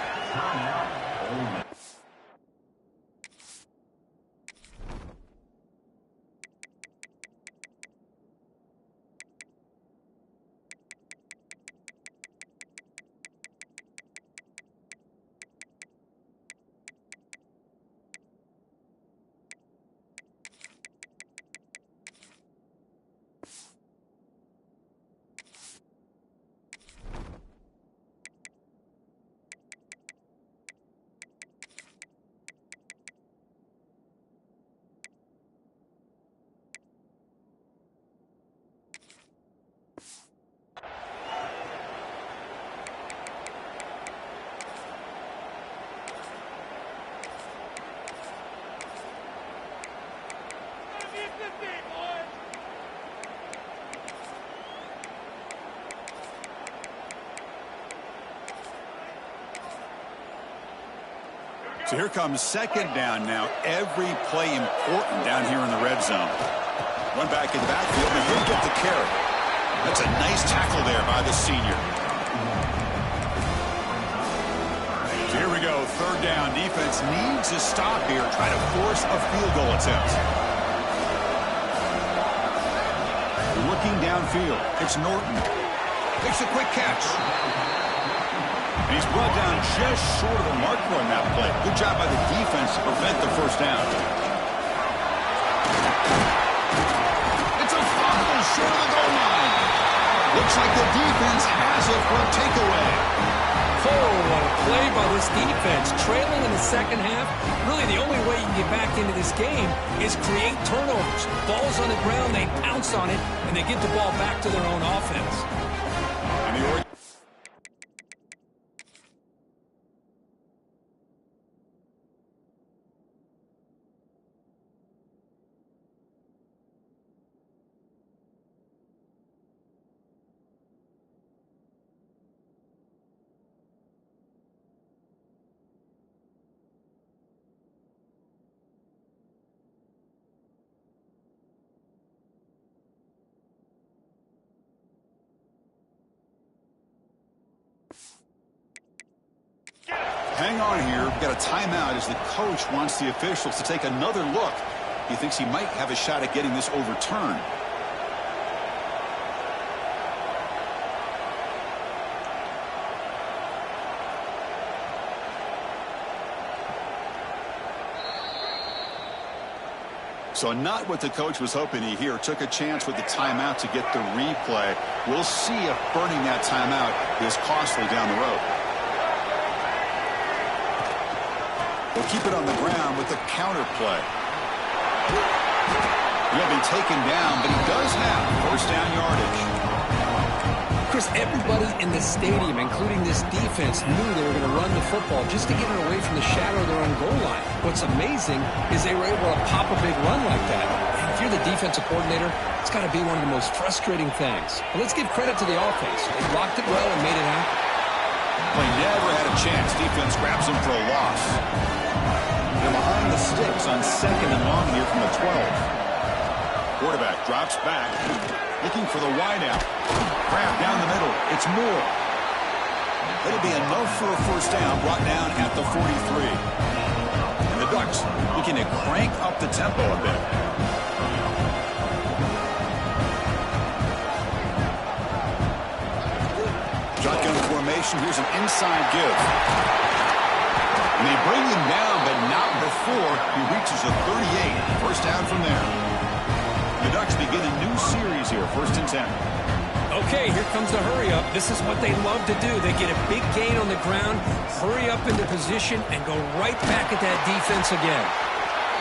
So here comes second down now. Every play important down here in the red zone. Run back in the backfield, and he'll get the carry. That's a nice tackle there by the senior. So here we go, third down. Defense needs a stop here. Try to force a field goal attempt. Looking downfield, it's Norton. Makes a quick catch. And he's brought down just short of the marker on that play. Good job by the defense to prevent the first down. It's a fumble short of the goal line. Looks like the defense has it for a takeaway. Oh, what a play by this defense. Trailing in the second half, really the only way you can get back into this game is create turnovers. Ball's on the ground, they pounce on it, and they get the ball back to their own offense. And the Oregon hang on here. We've got a timeout as the coach wants the officials to take another look. He thinks he might have a shot at getting this overturned. So not what the coach was hoping to hear. Took a chance with the timeout to get the replay. We'll see if burning that timeout is costly down the road. They'll keep it on the ground with the counter play. He'll be taken down, but he does have first down yardage. Chris, everybody in the stadium, including this defense, knew they were going to run the football just to get it away from the shadow of their own goal line. What's amazing is they were able to pop a big run like that. And if you're the defensive coordinator, it's got to be one of the most frustrating things. But let's give credit to the offense. They blocked it well and made it happen. Play never had a chance. Defense grabs him for a loss. They're behind the sticks on second and long here from the 12. Quarterback drops back, looking for the wideout. Grab down the middle. It's Moore. It'll be enough for a first down, brought down at the 43. And the Ducks looking to crank up the tempo a bit. Shotgun formation. Here's an inside give. And they bring him down, but not before he reaches the 38. First down from there. The Ducks begin a new series here, 1st and 10. Okay, here comes the hurry up. This is what they love to do. They get a big gain on the ground, hurry up into position, and go right back at that defense again.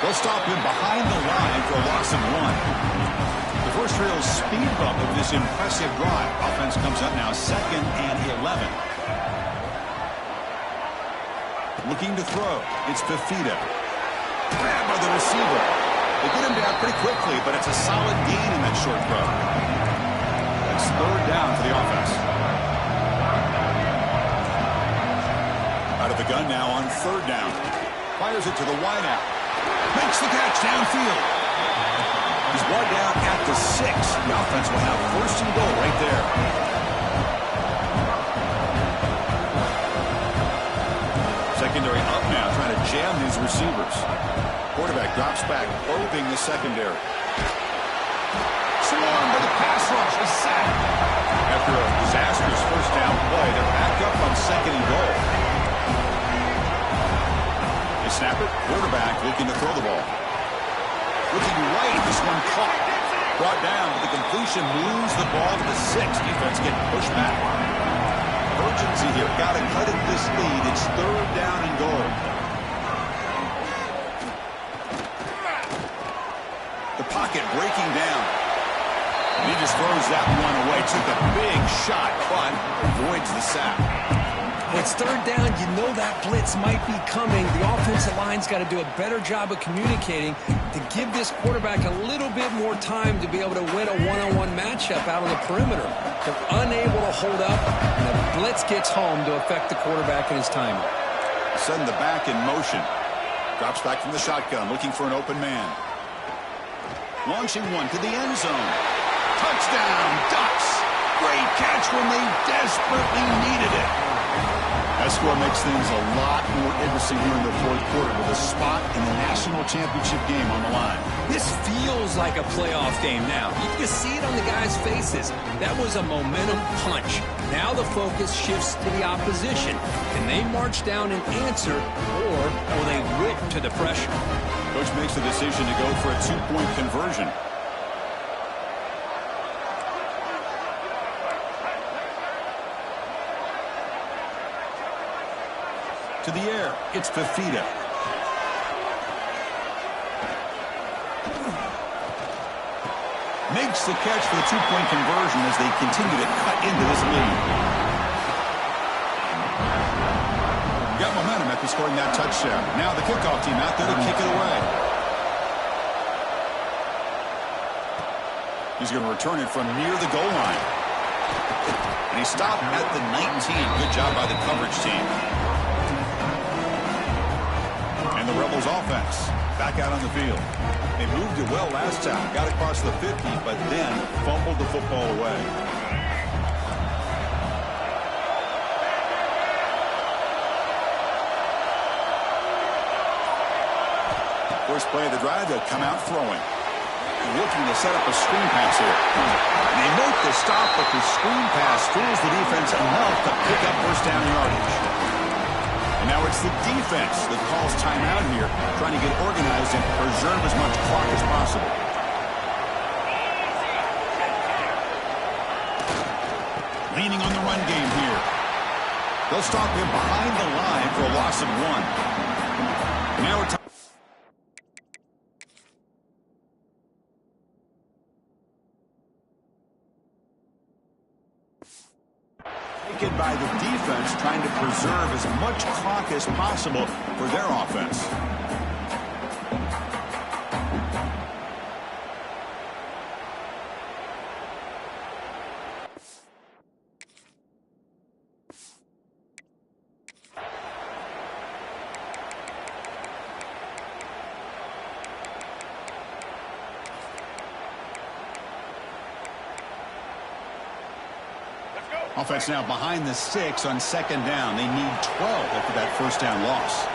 They'll stop him behind the line for a loss of 1. The first real speed bump of this impressive drive. Offense comes up now 2nd and 11. Looking to throw. It's Fafita. Grabbed by the receiver. They get him down pretty quickly, but it's a solid gain in that short throw. That's 3rd down for the offense. Out of the the gun now on third down. Fires it to the wideout. Makes the catch downfield. He's brought down at the 6. The offense will have first and goal right there. Secondary up now, trying to jam these receivers. Quarterback drops back, probing the secondary. Swarmed by the pass rush, a sack. After a disastrous first down play, they're back up on second and goal. They snap it, quarterback looking to throw the ball. Looking right, this one caught. Brought down, but the completion moves the ball to the 6. Defense getting pushed back. Urgency here, got to cut it this lead. It's third down and goal. The pocket breaking down. And he just throws that one away. Took a big shot, but avoids the sack. When it's third down, you know that blitz might be coming. The offensive line's got to do a better job of communicating to give this quarterback a little bit more time to be able to win a one-on-one matchup out on the perimeter. They're unable to hold up, and the blitz gets home to affect the quarterback and his timing. Send the back in motion. Drops back from the shotgun, looking for an open man. Launching one to the end zone. Touchdown, Ducks! Great catch when they desperately needed it. That score makes things a lot more interesting here in the fourth quarter with a spot in the national championship game on the line. This feels like a playoff game now. You can see it on the guys' faces. That was a momentum punch. Now the focus shifts to the opposition. Can they march down and answer, or will they wilt to the pressure? Coach makes the decision to go for a 2-point conversion. To the air, it's Fafita. Makes the catch for the 2-point conversion as they continue to cut into this lead. Got momentum after scoring that touchdown. Now the kickoff team out there to kick it away. He's going to return it from near the goal line. And he stopped at the 19. Good job by the coverage team. And the Rebels offense back out on the field. They moved it well last time. Got across the 50, but then fumbled the football away. First play of the drive, they'll come out throwing. Looking to set up a screen pass here. They make the stop, but the screen pass fools the defense enough to pick up first down yardage. And now it's the defense that calls timeout here, trying to get organized and preserve as much clock as possible. Leaning on the run game here. They'll stop him behind the line for a loss of 1. Now it's by the defense, trying to preserve as much clock as possible for their offense. Offense now behind the 6 on second down. They need 12 after that first down loss.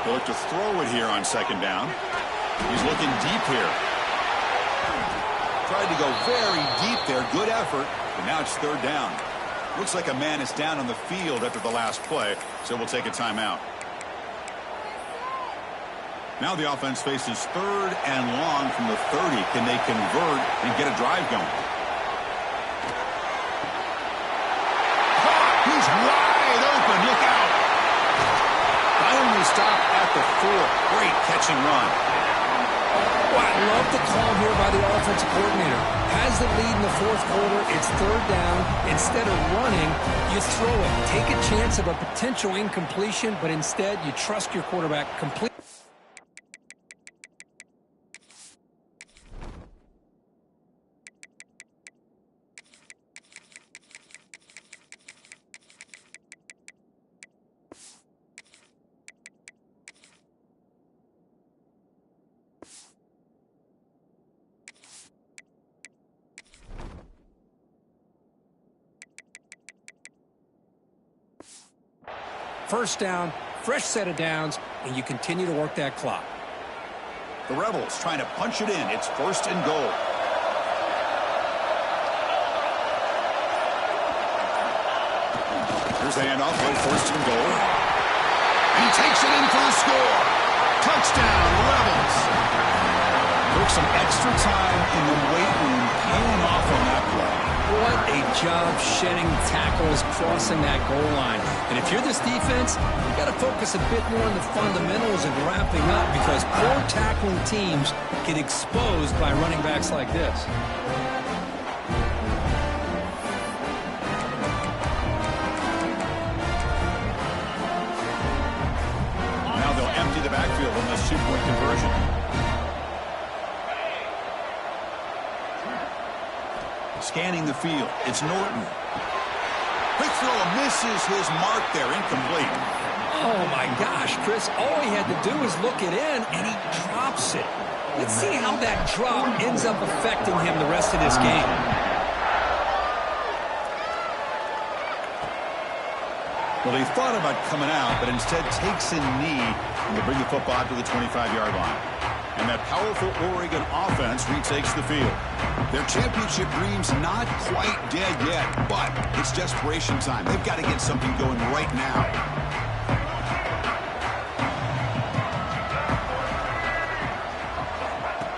They'll look to throw it here on second down. He's looking deep here. Tried to go very deep there. Good effort. But now it's third down. Looks like a man is down on the field after the last play, so we'll take a timeout. Now the offense faces third and long from the 30. Can they convert and get a drive going? He's wide open. Look out. Finally stopped at the 4. Great catch and run. Well, I love the call here by the offensive coordinator. Has the lead in the fourth quarter. It's third down. Instead of running, you throw it. Take a chance of a potential incompletion, but instead you trust your quarterback completely. First down, fresh set of downs, and you continue to work that clock. The Rebels trying to punch it in. It's 1st and goal. Here's the handoff, 1st and goal. And he takes it in for the score. Touchdown, Rebels. Took some extra time in the weight room paying off on that play. What a job shedding tackles, crossing that goal line. And if you're this defense, you've got to focus a bit more on the fundamentals and wrapping up, because poor tackling teams get exposed by running backs like this. Now they'll empty the backfield on this 2-point conversion. Scanning the field, it's Norton. Quick throw, misses his mark there, incomplete. Oh my gosh, Chris, all he had to do was look it in, and he drops it. Let's see how that drop ends up affecting him the rest of this game. Well, he thought about coming out, but instead takes a knee and will bring the football out to the 25-yard line. And that powerful Oregon offense retakes the field. Their championship dream's not quite dead yet, but it's desperation time. They've got to get something going right now.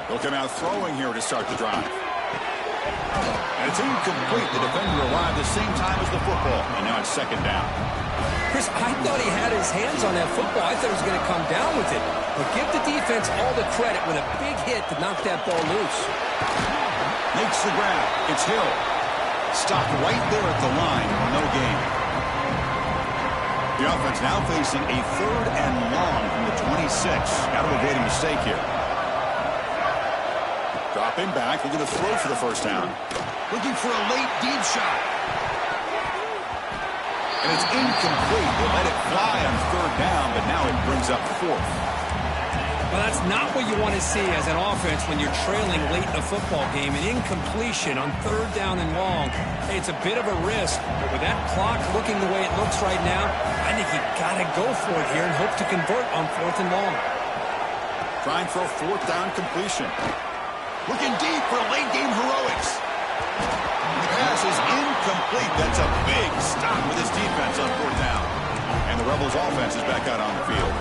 They'll come out throwing here to start the drive. And it's incomplete. The defender arrived the same time as the football, and now it's 2nd down. Chris, I thought he had his hands on that football. I thought he was going to come down with it. But give the defense all the credit with a big hit to knock that ball loose. Makes the grab. It's Hill. Stopped right there at the line. No gain. The offense now facing a 3rd and long from the 26. Got to avoid a mistake here. Dropping back. Looking to throw for the 1st down. Looking for a late deep shot. And it's incomplete. They let it fly on 3rd down, but now it brings up 4th. Well, that's not what you want to see as an offense when you're trailing late in a football game. An incompletion on 3rd down and long. Hey, it's a bit of a risk, but with that clock looking the way it looks right now, I think you've got to go for it here and hope to convert on 4th and long. Trying for a 4th down completion. Looking deep for late game heroics. The pass is incomplete. That's a big stop with his defense on 4th down. And the Rebels offense is back out on the field.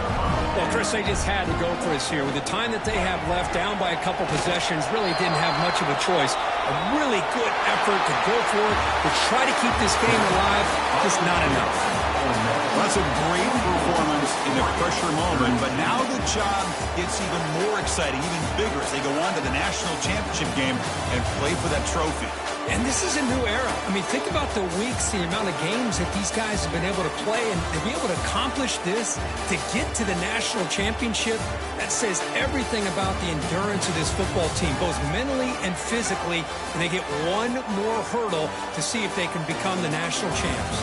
Well, Chris, they just had to go for this here. With the time that they have left, down by a couple possessions, really didn't have much of a choice. A really good effort to go for it, to try to keep this game alive, just not enough. Well, that's a great performance in the pressure moment, but now the job gets even more exciting, even bigger as they go on to the national championship game and play for that trophy. And this is a new era. I mean, think about the weeks, the amount of games that these guys have been able to play, and to be able to accomplish this, to get to the national championship, that says everything about the endurance of this football team, both mentally and physically, and they get one more hurdle to see if they can become the national champs.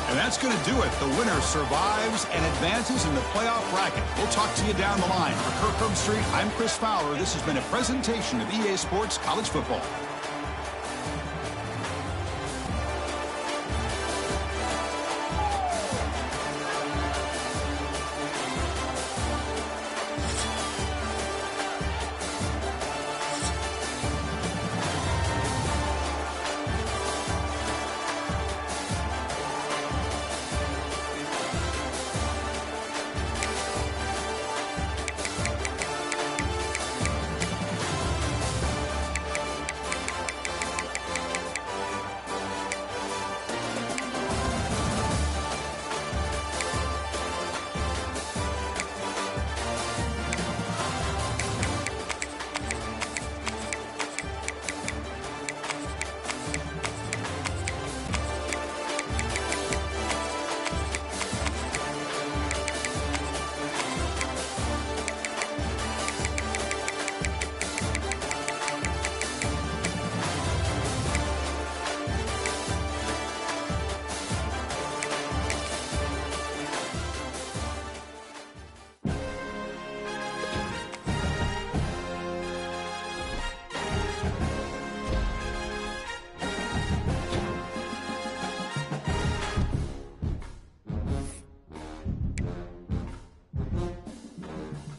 And that's going to do it. The winner survives and advances in the playoff bracket. We'll talk to you down the line. For Kirk Street, I'm Chris Fowler. This has been a presentation of EA Sports College Football.